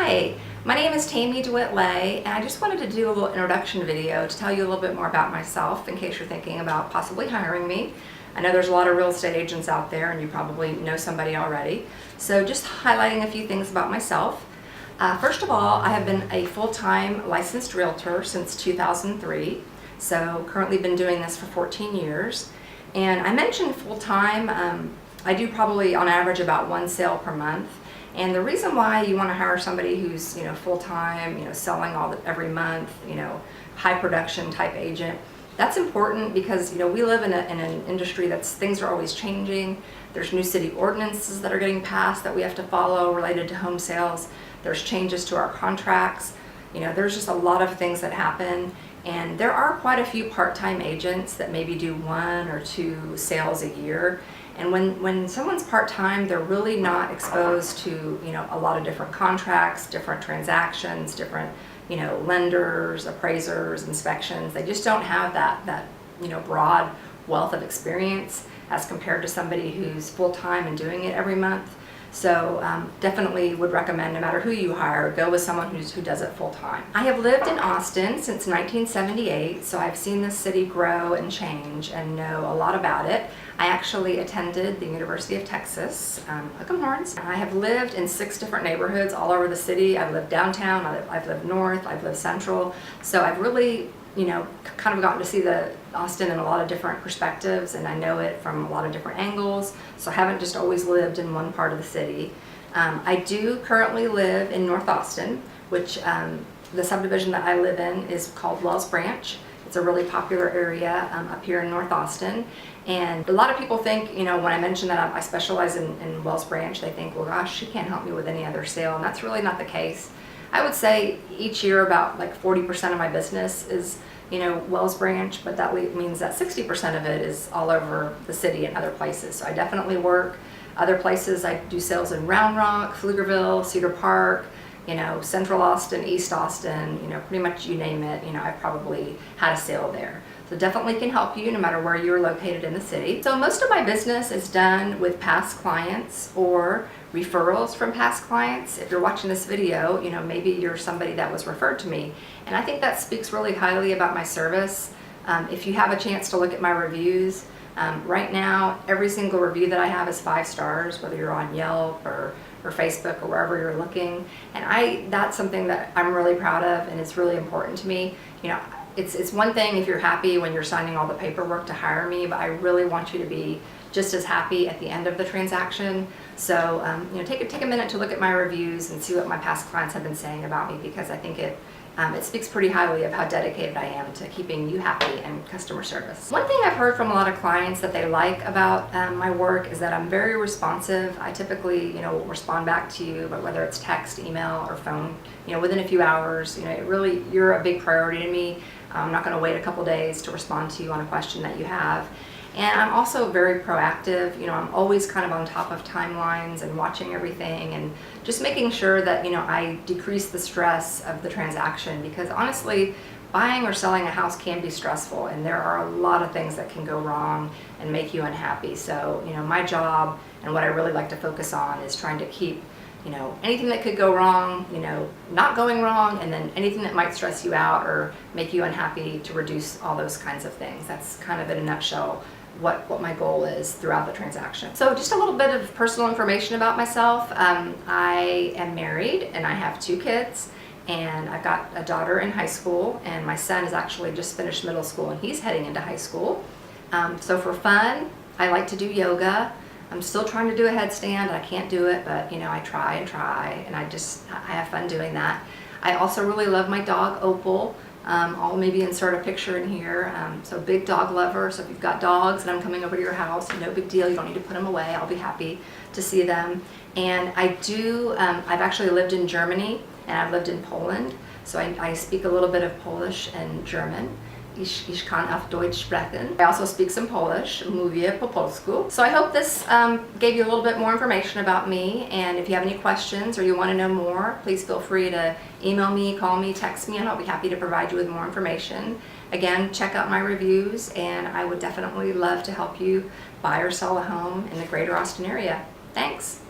Hi, my name is Tammy DeWitt, and I just wanted to do a little introduction video to tell you a little bit more about myself in case you're thinking about possibly hiring me. I know there's a lot of real estate agents out there and you probably know somebody already. So just highlighting a few things about myself. First of all, I have been a full-time licensed realtor since 2003. So currently been doing this for 14 years. And I mentioned full-time, I do probably on average about one sale per month. And the reason why you want to hire somebody who's, full-time, selling every month, high production type agent, that's important because, we live in an industry things are always changing. There's new city ordinances that are getting passed that we have to follow related to home sales. There's changes to our contracts. There's just a lot of things that happen. And there are quite a few part-time agents that maybe do 1 or 2 sales a year. And when someone's part-time, they're really not exposed to, a lot of different contracts, different transactions, different, lenders, appraisers, inspections. They just don't have that broad wealth of experience as compared to somebody who's full-time and doing it every month. So definitely would recommend, no matter who you hire, go with someone who does it full-time. I have lived in Austin since 1978, so I've seen this city grow and change and know a lot about it. I actually attended the University of Texas, hook 'em horns. I have lived in 6 different neighborhoods all over the city. I've lived downtown, I've lived north, I've lived central. So I've really, kind of gotten to see the Austin in a lot of different perspectives, and I know it from a lot of different angles. So I haven't just always lived in one part of the city. I do currently live in North Austin, which the subdivision that I live in is called Wells Branch. It's a really popular area up here in North Austin. And a lot of people think, when I mention that I specialize in Wells Branch, they think, well, gosh, she can't help me with any other sale. And that's really not the case. I would say each year about like 40% of my business is, Wells Branch, but that means that 60% of it is all over the city and other places. So I definitely work other places. I do sales in Round Rock, Pflugerville, Cedar Park, Central Austin, East Austin, pretty much you name it, I've probably had a sale there. So definitely can help you no matter where you're located in the city. So most of my business is done with past clients or referrals from past clients. If you're watching this video, maybe you're somebody that was referred to me. And I think that speaks really highly about my service. If you have a chance to look at my reviews, right now, every single review that I have is 5 stars, whether you're on Yelp or Facebook or wherever you're looking. And that's something that I'm really proud of, and it's really important to me. It's one thing if you're happy when you're signing all the paperwork to hire me, but I really want you to be just as happy at the end of the transaction. So take a minute to look at my reviews and see what my past clients have been saying about me, because I think it speaks pretty highly of how dedicated I am to keeping you happy and customer service. One thing I've heard from a lot of clients that they like about my work is that I'm very responsive. I typically, will respond back to you, but whether it's text, email, or phone, within a few hours. You're a big priority to me. I'm not going to wait a couple days to respond to you on a question that you have. And I'm also very proactive. I'm always kind of on top of timelines and watching everything and just making sure that, I decrease the stress of the transaction, because honestly, buying or selling a house can be stressful, and there are a lot of things that can go wrong and make you unhappy. So, my job and what I really like to focus on is trying to keep anything that could go wrong, not going wrong, and then anything that might stress you out or make you unhappy, to reduce all those kinds of things. That's kind of in a nutshell what my goal is throughout the transaction. So just a little bit of personal information about myself. I am married and I have 2 kids, and I've got a daughter in high school, and my son has actually just finished middle school and he's heading into high school. So for fun, I like to do yoga. I'm still trying to do a headstand. I can't do it, but I try, and I have fun doing that. I also really love my dog, Opal. I'll maybe insert a picture in here. So big dog lover. So if you've got dogs and I'm coming over to your house, no big deal. You don't need to put them away. I'll be happy to see them. And I've actually lived in Germany, and I've lived in Poland. So I speak a little bit of Polish and German. Ich kann auf Deutsch sprechen. I also speak some Polish, mówię po polsku. So I hope this gave you a little bit more information about me, and if you have any questions or you want to know more, please feel free to email me, call me, text me, and I'll be happy to provide you with more information. Again, check out my reviews, and I would definitely love to help you buy or sell a home in the greater Austin area. Thanks.